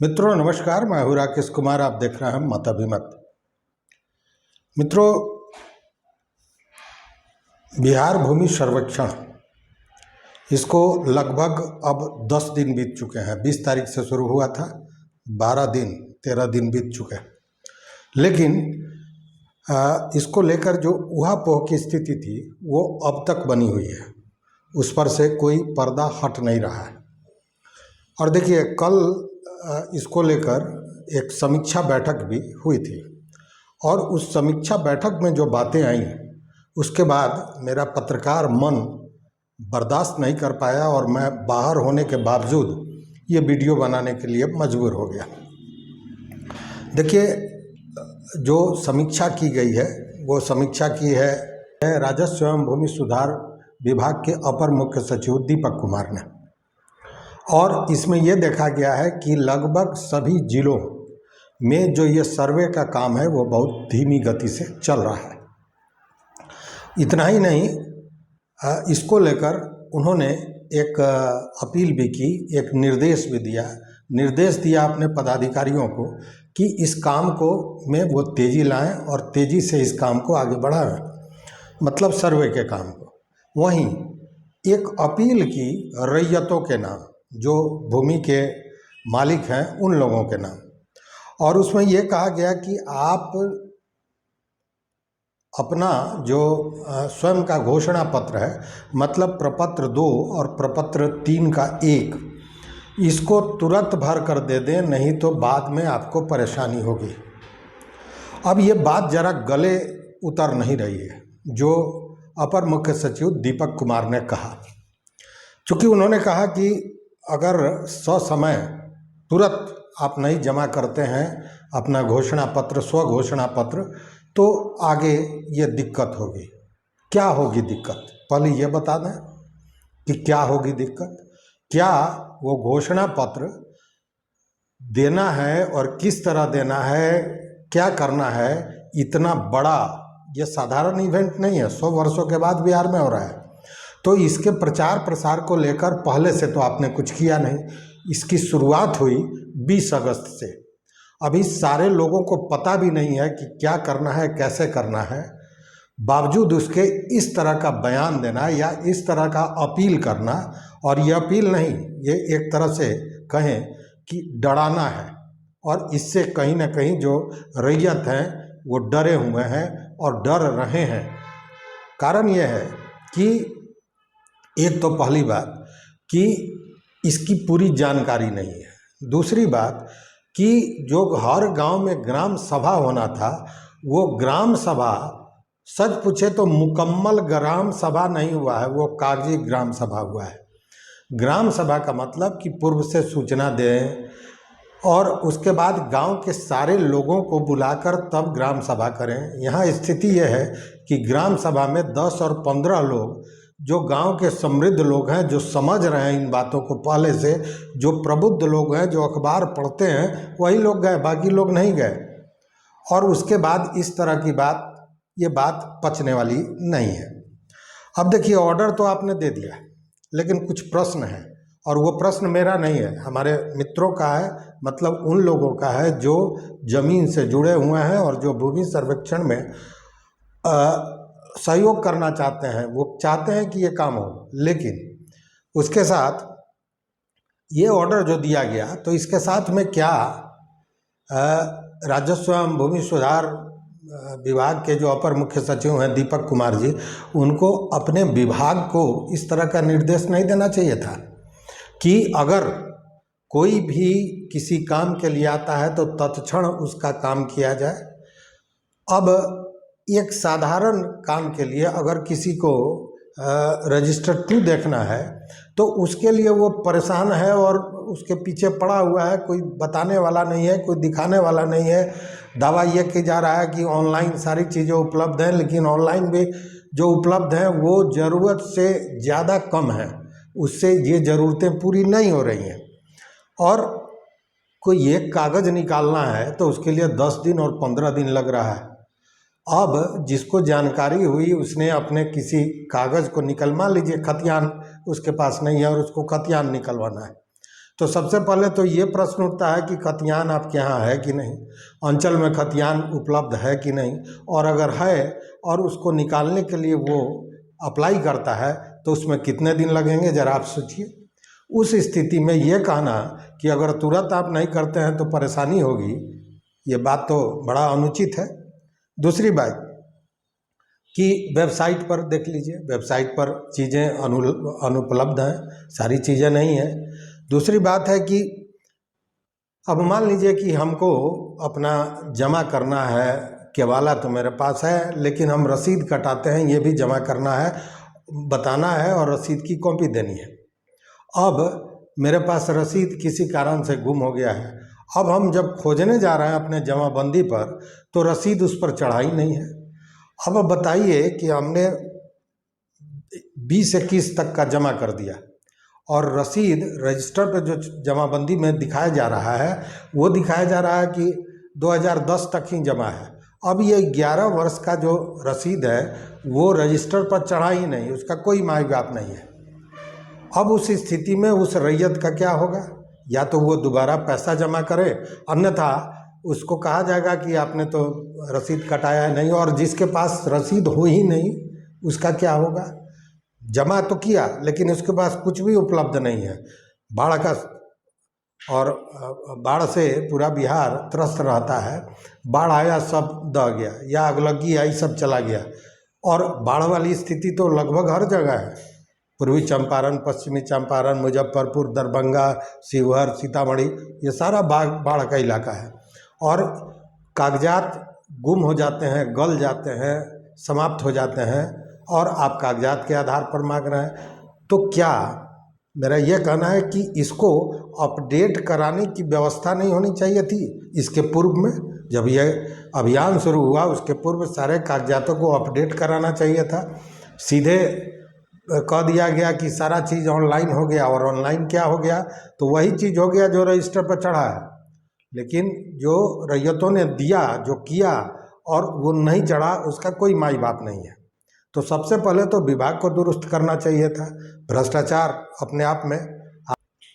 मित्रों नमस्कार, मैं हूं राकेश कुमार। आप देख रहे हैं मत अभिमत। मित्रों, बिहार भूमि सर्वेक्षण इसको लगभग अब 10 दिन बीत चुके हैं। 20 तारीख से शुरू हुआ था, 13 दिन बीत चुके हैं। लेकिन इसको लेकर जो ऊहापोह की स्थिति थी वो अब तक बनी हुई है, उस पर से कोई पर्दा हट नहीं रहा है। और देखिए, कल इसको लेकर एक समीक्षा बैठक भी हुई थी और उस समीक्षा बैठक में जो बातें आई उसके बाद मेरा पत्रकार मन बर्दाश्त नहीं कर पाया और मैं बाहर होने के बावजूद ये वीडियो बनाने के लिए मजबूर हो गया। देखिए, जो समीक्षा की गई है वो समीक्षा की है राजस्व एवं भूमि सुधार विभाग के अपर मुख्य सचिव दीपक कुमार ने। और इसमें यह देखा गया है कि लगभग सभी जिलों में जो ये सर्वे का काम है वो बहुत धीमी गति से चल रहा है। इतना ही नहीं, इसको लेकर उन्होंने एक अपील भी की, एक निर्देश भी दिया। निर्देश दिया अपने पदाधिकारियों को कि इस काम को में वो तेज़ी लाएं और तेज़ी से इस काम को आगे बढ़ाएं, मतलब सर्वे के काम को। वहीं एक अपील की रैयतों के नाम, जो भूमि के मालिक हैं उन लोगों के नाम, और उसमें ये कहा गया कि आप अपना जो स्वयं का घोषणा पत्र है, मतलब प्रपत्र 2 और प्रपत्र 3 का 1, इसको तुरंत भर कर दे दें, नहीं तो बाद में आपको परेशानी होगी। अब ये बात जरा गले उतर नहीं रही है जो अपर मुख्य सचिव दीपक कुमार ने कहा, क्योंकि उन्होंने कहा कि अगर ससमय तुरंत आप नहीं जमा करते हैं अपना घोषणा पत्र, स्व घोषणा पत्र, तो आगे ये दिक्कत होगी। क्या होगी दिक्कत, पहले ये बता दें कि क्या होगी दिक्कत। क्या वो घोषणा पत्र देना है और किस तरह देना है, क्या करना है, इतना बड़ा ये साधारण इवेंट नहीं है। 100 वर्षों के बाद बिहार में हो रहा है, तो इसके प्रचार प्रसार को लेकर पहले से तो आपने कुछ किया नहीं। इसकी शुरुआत हुई 20 अगस्त से। अभी सारे लोगों को पता भी नहीं है कि क्या करना है, कैसे करना है। बावजूद उसके इस तरह का बयान देना या इस तरह का अपील करना, और ये अपील नहीं, ये एक तरह से कहें कि डराना है। और इससे कहीं ना कहीं जो रैयत हैं वो डरे हुए हैं और डर रहे हैं। कारण यह है कि एक तो पहली बात कि इसकी पूरी जानकारी नहीं है। दूसरी बात कि जो हर गांव में ग्राम सभा होना था, वो ग्राम सभा सच पूछे तो मुकम्मल ग्राम सभा नहीं हुआ है, वो कागजी ग्राम सभा हुआ है। ग्राम सभा का मतलब कि पूर्व से सूचना दें और उसके बाद गांव के सारे लोगों को बुलाकर तब ग्राम सभा करें। यहाँ स्थिति यह है कि ग्राम सभा में 10 और 15 लोग, जो गांव के समृद्ध लोग हैं, जो समझ रहे हैं इन बातों को पहले से, जो प्रबुद्ध लोग हैं, जो अखबार पढ़ते हैं, वही लोग गए, बाकी लोग नहीं गए। और उसके बाद इस तरह की बात, ये बात पचने वाली नहीं है। अब देखिए, ऑर्डर तो आपने दे दिया, लेकिन कुछ प्रश्न हैं, और वो प्रश्न मेरा नहीं है, हमारे मित्रों का है, मतलब उन लोगों का है जो जमीन से जुड़े हुए हैं और जो भूमि सर्वेक्षण में सहयोग करना चाहते हैं। वो चाहते हैं कि ये काम हो, लेकिन उसके साथ ये ऑर्डर जो दिया गया, तो इसके साथ में क्या राजस्व एवं भूमि सुधार विभाग के जो अपर मुख्य सचिव हैं दीपक कुमार जी, उनको अपने विभाग को इस तरह का निर्देश नहीं देना चाहिए था कि अगर कोई भी किसी काम के लिए आता है तो तत्क्षण उसका काम किया जाए। अब एक साधारण काम के लिए अगर किसी को रजिस्टर 2 देखना है तो उसके लिए वो परेशान है और उसके पीछे पड़ा हुआ है, कोई बताने वाला नहीं है, कोई दिखाने वाला नहीं है। दावा ये किया जा रहा है कि ऑनलाइन सारी चीज़ें उपलब्ध हैं, लेकिन ऑनलाइन भी जो उपलब्ध हैं वो ज़रूरत से ज़्यादा कम है, उससे ये ज़रूरतें पूरी नहीं हो रही हैं। और कोई एक कागज़ निकालना है तो उसके लिए 10 दिन और 15 दिन लग रहा है। अब जिसको जानकारी हुई उसने अपने किसी कागज़ को मान लीजिए खतियान उसके पास नहीं है और उसको खतियान निकलवाना है, तो सबसे पहले तो ये प्रश्न उठता है कि खतियान आपके यहाँ है कि नहीं, अंचल में खतियान उपलब्ध है कि नहीं, और अगर है और उसको निकालने के लिए वो अप्लाई करता है तो उसमें कितने दिन लगेंगे, ज़रा आप सोचिए। उस स्थिति में ये कहना कि अगर तुरंत आप नहीं करते हैं तो परेशानी होगी, ये बात तो बड़ा अनुचित है। दूसरी बात कि वेबसाइट पर देख लीजिए, वेबसाइट पर चीज़ें अनुपलब्ध हैं, सारी चीज़ें नहीं हैं। दूसरी बात है कि अब मान लीजिए कि हमको अपना जमा करना है, केवाला तो मेरे पास है लेकिन हम रसीद कटाते हैं, ये भी जमा करना है, बताना है और रसीद की कॉपी देनी है। अब मेरे पास रसीद किसी कारण से गुम हो गया है, अब हम जब खोजने जा रहे हैं अपने जमाबंदी पर तो रसीद उस पर चढ़ा ही नहीं है। अब बताइए कि हमने 20-21 तक का जमा कर दिया और रसीद रजिस्टर पर जो जमाबंदी में दिखाया जा रहा है वो दिखाया जा रहा है कि 2010 तक ही जमा है। अब ये 11 वर्ष का जो रसीद है वो रजिस्टर पर चढ़ा ही नहीं, उसका कोई माई बाप नहीं है। अब उस स्थिति में उस रैयत का क्या होगा? या तो वो दोबारा पैसा जमा करे, अन्यथा उसको कहा जाएगा कि आपने तो रसीद कटाया है नहीं, और जिसके पास रसीद हो ही नहीं उसका क्या होगा? जमा तो किया लेकिन उसके पास कुछ भी उपलब्ध नहीं है। बाढ़ का और बाढ़ से पूरा बिहार त्रस्त रहता है, बाढ़ आया सब दह गया, या अगलगी आई सब चला गया, और बाढ़ वाली स्थिति तो लगभग हर जगह है। पूर्वी चंपारण, पश्चिमी चंपारण, मुजफ्फरपुर, दरभंगा, शिवहर, सीतामढ़ी, ये सारा बाढ़ का इलाका है। और कागजात गुम हो जाते हैं, गल जाते हैं, समाप्त हो जाते हैं, और आप कागजात के आधार पर मांग रहे हैं। तो क्या मेरा यह कहना है कि इसको अपडेट कराने की व्यवस्था नहीं होनी चाहिए थी इसके पूर्व में? जब यह अभियान शुरू हुआ उसके पूर्व सारे कागजातों को अपडेट कराना चाहिए था। सीधे कह दिया गया कि सारा चीज़ ऑनलाइन हो गया, और ऑनलाइन क्या हो गया? तो वही चीज़ हो गया जो रजिस्टर पर चढ़ा है, लेकिन जो रैयतों ने दिया, जो किया और वो नहीं चढ़ा, उसका कोई माई बाप नहीं है। तो सबसे पहले तो विभाग को दुरुस्त करना चाहिए था। भ्रष्टाचार अपने आप में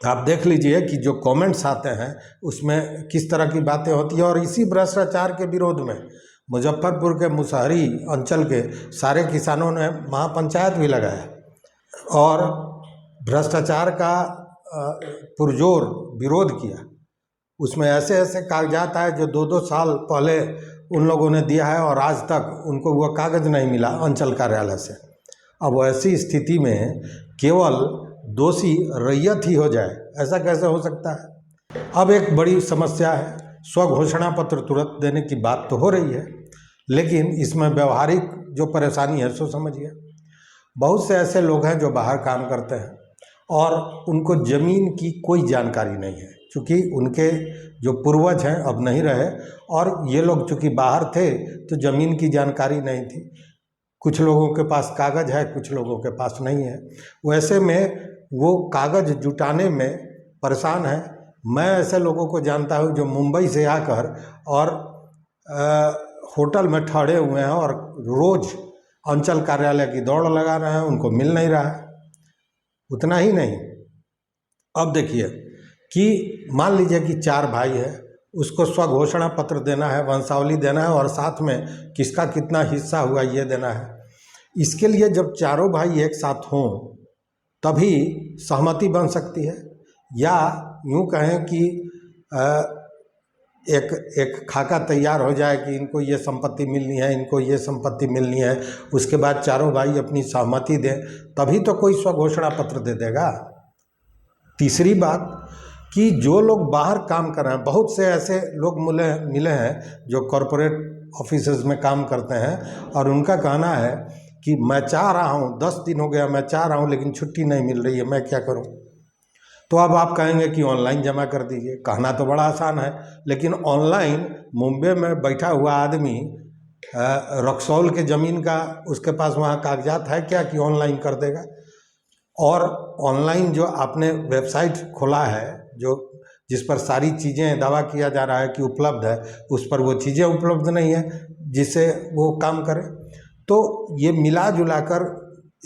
आप देख लीजिए कि जो कमेंट्स आते हैं उसमें किस तरह की बातें होती हैं, और इसी भ्रष्टाचार के विरोध में मुजफ्फरपुर के मुसहरी अंचल के सारे किसानों ने महापंचायत भी लगाया और भ्रष्टाचार का पुरजोर विरोध किया। उसमें ऐसे ऐसे कागजात आए जो 2-2 साल पहले उन लोगों ने दिया है और आज तक उनको वह कागज़ नहीं मिला अंचल कार्यालय से। अब ऐसी स्थिति में केवल दोषी रैयत ही हो जाए, ऐसा कैसे हो सकता है? अब एक बड़ी समस्या है, स्वघोषणा पत्र तुरंत देने की बात तो हो रही है, लेकिन इसमें व्यवहारिक जो परेशानी है सो समझिए। बहुत से ऐसे लोग हैं जो बाहर काम करते हैं और उनको ज़मीन की कोई जानकारी नहीं है, क्योंकि उनके जो पूर्वज हैं अब नहीं रहे, और ये लोग चूँकि बाहर थे तो ज़मीन की जानकारी नहीं थी। कुछ लोगों के पास कागज़ है, कुछ लोगों के पास नहीं है। वैसे में वो कागज़ जुटाने में परेशान है। मैं ऐसे लोगों को जानता हूँ जो मुंबई से आकर और होटल में ठहरे हुए हैं और रोज़ अंचल कार्यालय की दौड़ लगा रहे हैं, उनको मिल नहीं रहा है। उतना ही नहीं, अब देखिए कि मान लीजिए कि 4 भाई है, उसको स्वघोषणा पत्र देना है, वंशावली देना है, और साथ में किसका कितना हिस्सा हुआ ये देना है। इसके लिए जब चारों भाई एक साथ हों तभी सहमति बन सकती है, या यूँ कहें कि एक खाका तैयार हो जाए कि इनको ये संपत्ति मिलनी है, इनको ये संपत्ति मिलनी है, उसके बाद चारों भाई अपनी सहमति दें, तभी तो कोई स्वघोषणा पत्र दे देगा। तीसरी बात कि जो लोग बाहर काम कर रहे हैं, बहुत से ऐसे लोग मिले हैं जो कॉरपोरेट ऑफिसेज में काम करते हैं, और उनका कहना है कि मैं चाह रहा हूँ, 10 दिन हो गया मैं चाह रहा हूँ लेकिन छुट्टी नहीं मिल रही है, मैं क्या करूँ? तो अब आप कहेंगे कि ऑनलाइन जमा कर दीजिए। कहना तो बड़ा आसान है, लेकिन ऑनलाइन मुंबई में बैठा हुआ आदमी रक्सौल के ज़मीन का उसके पास वहाँ कागजात है क्या कि ऑनलाइन कर देगा? और ऑनलाइन जो आपने वेबसाइट खोला है जो जिस पर सारी चीज़ें दावा किया जा रहा है कि उपलब्ध है, उस पर वो चीज़ें उपलब्ध नहीं है जिससे वो काम करे। तो ये मिला जुला कर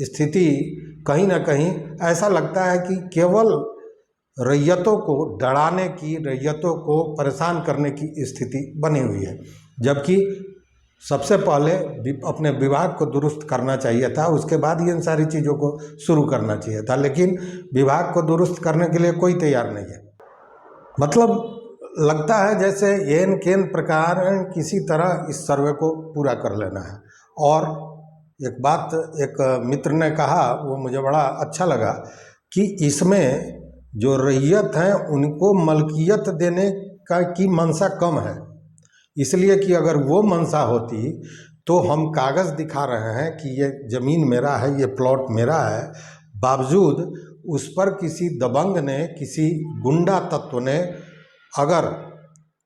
स्थिति कहीं ना कहीं ऐसा लगता है कि केवल रैयतों को डराने की, रैयतों को परेशान करने की स्थिति बनी हुई है। जबकि सबसे पहले अपने विभाग को दुरुस्त करना चाहिए था, उसके बाद इन सारी चीज़ों को शुरू करना चाहिए था, लेकिन विभाग को दुरुस्त करने के लिए कोई तैयार नहीं है। मतलब लगता है जैसे येन केन प्रकार किसी तरह इस सर्वे को पूरा कर लेना है। और एक बात एक मित्र ने कहा, वो मुझे बड़ा अच्छा लगा, कि इसमें जो रैयत हैं उनको मलकियत देने की मंशा कम है, इसलिए कि अगर वो मंशा होती तो हम कागज़ दिखा रहे हैं कि ये ज़मीन मेरा है, ये प्लॉट मेरा है, बावजूद उस पर किसी दबंग ने, किसी गुंडा तत्व ने अगर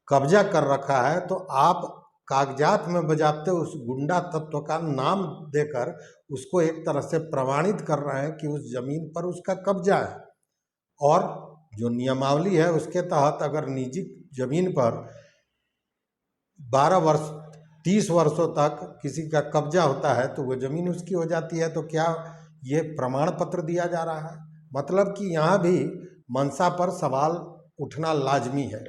कब्जा कर रखा है तो आप कागजात में बजाते उस गुंडा तत्व का नाम देकर उसको एक तरह से प्रमाणित कर रहे हैं कि उस ज़मीन पर उसका कब्जा है। और जो नियमावली है उसके तहत अगर निजी ज़मीन पर 12 वर्ष 30 वर्षों तक किसी का कब्जा होता है तो वो ज़मीन उसकी हो जाती है। तो क्या ये प्रमाण पत्र दिया जा रहा है? मतलब कि यहाँ भी मंशा पर सवाल उठना लाजमी है।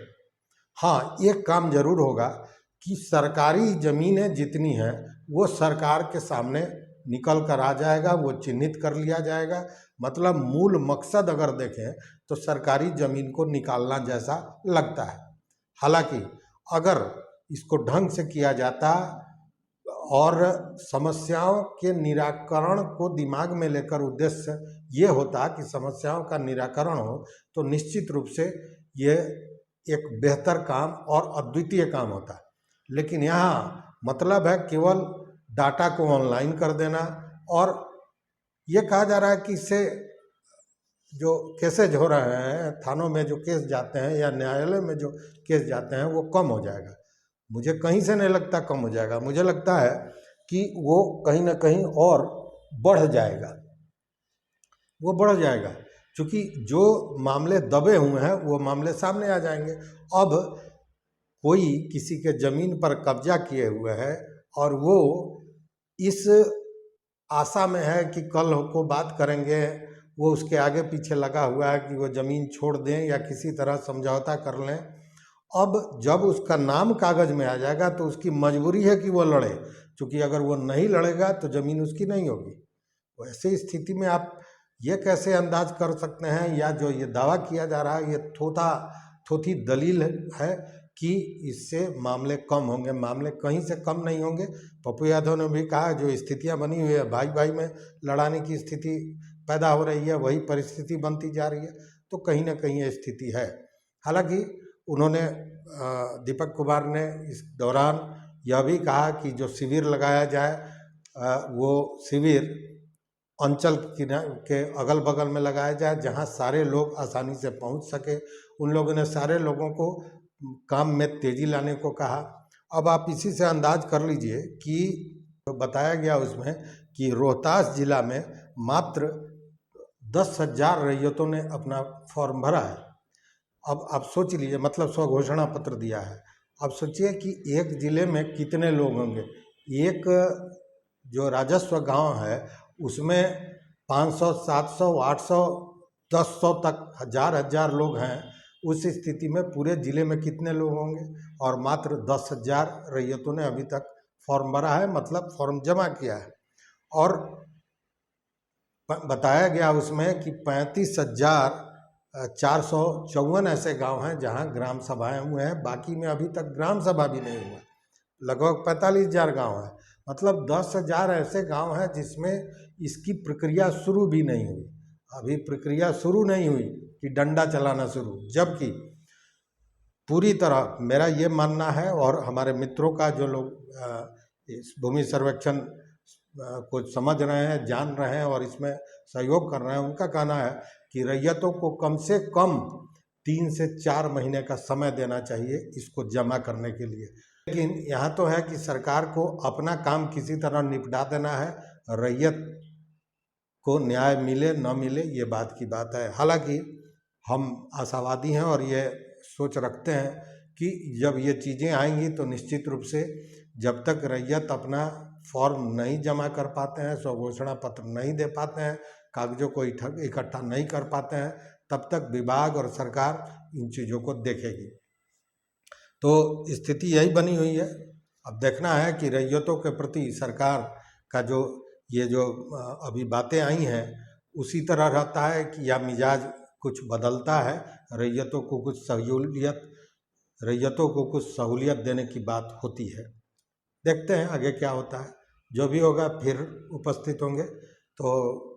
हाँ, एक काम जरूर होगा कि सरकारी ज़मीनें जितनी हैं वो सरकार के सामने निकल कर आ जाएगा, वो चिन्हित कर लिया जाएगा। मतलब मूल मकसद अगर देखें तो सरकारी ज़मीन को निकालना जैसा लगता है। हालांकि अगर इसको ढंग से किया जाता और समस्याओं के निराकरण को दिमाग में लेकर उद्देश्य ये होता कि समस्याओं का निराकरण हो, तो निश्चित रूप से ये एक बेहतर काम और अद्वितीय काम होता है। लेकिन यहाँ मतलब है केवल डाटा को ऑनलाइन कर देना, और ये कहा जा रहा है कि इससे जो केसेज हो रहे हैं, थानों में जो केस जाते हैं या न्यायालय में जो केस जाते हैं वो कम हो जाएगा। मुझे कहीं से नहीं लगता कम हो जाएगा, मुझे लगता है कि वो कहीं ना कहीं और बढ़ जाएगा, वो बढ़ जाएगा, क्योंकि जो मामले दबे हुए हैं वो मामले सामने आ जाएंगे। अब कोई किसी के ज़मीन पर कब्जा किए हुए है और वो इस आशा में है कि कल को बात करेंगे, वो उसके आगे पीछे लगा हुआ है कि वो ज़मीन छोड़ दें या किसी तरह समझौता कर लें। अब जब उसका नाम कागज़ में आ जाएगा तो उसकी मजबूरी है कि वो लड़े, क्योंकि अगर वो नहीं लड़ेगा तो ज़मीन उसकी नहीं होगी। वैसे स्थिति में आप ये कैसे अंदाज कर सकते हैं, या जो ये दावा किया जा रहा है ये थोथी दलील है कि इससे मामले कम होंगे? मामले कहीं से कम नहीं होंगे। पप्पू यादव ने भी कहा जो स्थितियां बनी हुई है, भाई भाई में लड़ाने की स्थिति पैदा हो रही है, वही परिस्थिति बनती जा रही है, तो कहीं ना कहीं ये स्थिति है। हालांकि उन्होंने दीपक कुमार ने इस दौरान यह भी कहा कि जो शिविर लगाया जाए वो शिविर अंचल के अगल बगल में लगाया जाए, जहां सारे लोग आसानी से पहुंच सके। उन लोगों ने सारे लोगों को काम में तेजी लाने को कहा। अब आप इसी से अंदाज कर लीजिए कि बताया गया उसमें कि रोहतास जिला में मात्र 10,000 रैयतों ने अपना फॉर्म भरा है। अब आप सोच लीजिए, मतलब स्वघोषणा पत्र दिया है। अब सोचिए कि एक जिले में कितने लोग होंगे। एक जो राजस्व गांव है उसमें 500, 700, 800, 1,000 तक हजार लोग हैं। उस स्थिति में पूरे जिले में कितने लोग होंगे? और मात्र 10,000 रैयतों ने अभी तक फॉर्म भरा है, मतलब फॉर्म जमा किया है। और बताया गया उसमें कि 35,454 ऐसे गांव हैं जहां ग्राम सभाएं हुए हैं, बाकी में अभी तक ग्राम सभा भी नहीं हुआ। लगभग 45,000 गांव है, मतलब 10,000 ऐसे गांव हैं जिसमें इसकी प्रक्रिया शुरू भी नहीं हुई। अभी प्रक्रिया शुरू नहीं हुई कि डंडा चलाना शुरू, जबकि पूरी तरह मेरा ये मानना है और हमारे मित्रों का जो लोग इस भूमि सर्वेक्षण को समझ रहे हैं, जान रहे हैं और इसमें सहयोग कर रहे हैं, उनका कहना है कि रैयतों को कम से कम 3 से 4 महीने का समय देना चाहिए इसको जमा करने के लिए। लेकिन यहाँ तो है कि सरकार को अपना काम किसी तरह निपटा देना है, रैयत को न्याय मिले न मिले ये बात की बात है। हालांकि हम आशावादी हैं और ये सोच रखते हैं कि जब ये चीज़ें आएंगी तो निश्चित रूप से जब तक रैयत अपना फॉर्म नहीं जमा कर पाते हैं, स्वघोषणा पत्र नहीं दे पाते हैं, कागजों को इकट्ठा नहीं कर पाते हैं, तब तक विभाग और सरकार इन चीज़ों को देखेगी। तो स्थिति यही बनी हुई है। अब देखना है कि रैयतों के प्रति सरकार का जो ये जो अभी बातें आई हैं उसी तरह रहता है कि या मिजाज कुछ बदलता है, रैयतों को कुछ सहूलियत देने की बात होती है। देखते हैं आगे क्या होता है। जो भी होगा फिर उपस्थित होंगे। तो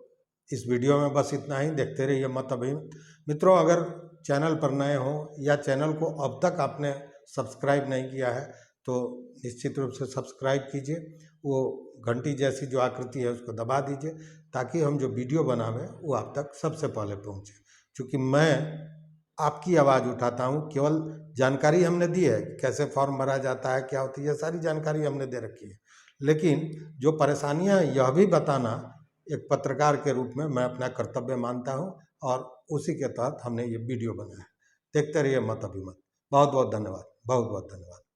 इस वीडियो में बस इतना ही। देखते रहिए मत अभिमत। मित्रों, अगर चैनल पर नए हो या चैनल को अब तक आपने सब्सक्राइब नहीं किया है तो निश्चित रूप से सब्सक्राइब कीजिए। वो घंटी जैसी जो आकृति है उसको दबा दीजिए ताकि हम जो वीडियो बनावें वो आप तक सबसे पहले पहुँचे। क्योंकि मैं आपकी आवाज़ उठाता हूँ, केवल जानकारी हमने दी है कैसे फॉर्म भरा जाता है, क्या होती है, सारी जानकारी हमने दे रखी है। लेकिन जो परेशानियाँ, यह भी बताना एक पत्रकार के रूप में मैं अपना कर्तव्य मानता हूँ और उसी के तहत हमने ये वीडियो बनाया है। देखते रहिए मत अभिमत। बहुत बहुत धन्यवाद, बहुत बहुत धन्यवाद।